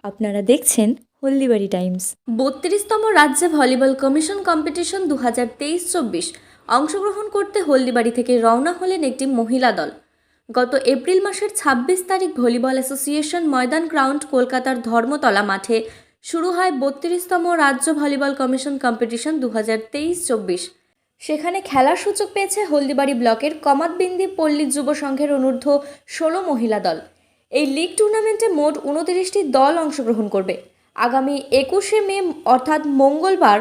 আপনারা দেখছেন হলদিবাড়ি টাইমস। 32তম রাজ্য ভলিবল কমিশন কম্পিটিশন 2023-24 অংশগ্রহণ করতে হলদিবাড়ি থেকে রওনা হলেন একটি মহিলা দল। গত এপ্রিল মাসের 26 তারিখ ভলিবল অ্যাসোসিয়েশন ময়দান গ্রাউন্ড কলকাতার ধর্মতলা মাঠে শুরু হয় 32তম রাজ্য ভলিবল কমিশন কম্পিটিশন 2023-24। সেখানে খেলার সুযোগ পেয়েছে হলদিবাড়ি ব্লকের কমাতবিন্দি পল্লী যুব সংঘের অনূর্ধ্ব 16 মহিলা দল। এই লিগ টুর্নামেন্টে মোট 29টি দল অংশগ্রহণ করবে। আগামী 21শে মে অর্থাৎ মঙ্গলবার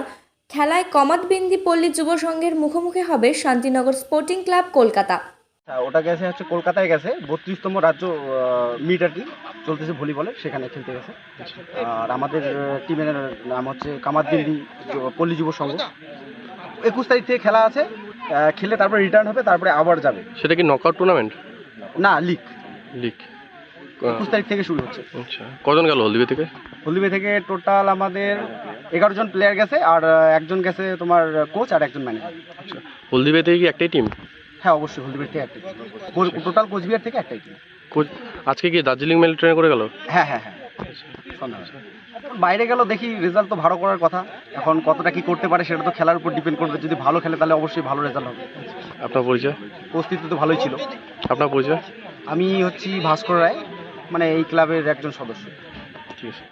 খেলায় কমাতবিন্দি পল্লী যুব সংঘের মুখোমুখি হবে শান্তিনগর স্পোর্টিং ক্লাব কলকাতা। ওটা গেছে হচ্ছে কলকাতায় গেছে 32তম রাজ্য মিট আর কি চলতেছে ভলিবলে, সেখানে খেলতে গেছে। আর আমাদের টিমের নাম হচ্ছে কামাতবিন্দি পল্লী যুব সংঘ। 21 তারিখ থেকে খেলা আছে, খেলে তারপরে রিটার্ন হবে, তারপরে আবার যাবে। সেটা কি নকআউট টুর্নামেন্ট? না, লিগ। লিগ 21 তারিখ থেকে শুরু হচ্ছে। আচ্ছা, কজন গেল হলদিবে থেকে? হলদিবে থেকে টোটাল আমাদের 11 জন প্লেয়ার গেছে, আর একজন গেছে তোমার কোচ আর একজন ম্যানেজার। আচ্ছা, হলদিবে থেকে কি একটাই টিম? হ্যাঁ, অবশ্যই হলদিবে থেকে একটাই, টোটাল কোচবিহার থেকে একটাই টিম। কোচ আজকে কি দার্জিলিং মেল ট্রেনে করে গেল? হ্যাঁ হ্যাঁ হ্যাঁ, সন্ধ্যাবেলা বাইরে গেল। দেখি, রেজাল্ট তো ভালো করার কথা, এখন কতটা কি করতে পারে সেটা তো খেলার উপর ডিপেন্ড করবে। যদি ভালো খেলে তাহলে অবশ্যই ভালো রেজাল্ট হবে। আপনার পরিচয়? প্রস্তুতি তো ভালোই ছিল। আপনার পরিচয়? আমি হচ্ছি ভাস্কর রায়, মানে এই ক্লাবের একজন সদস্য। ঠিক আছে।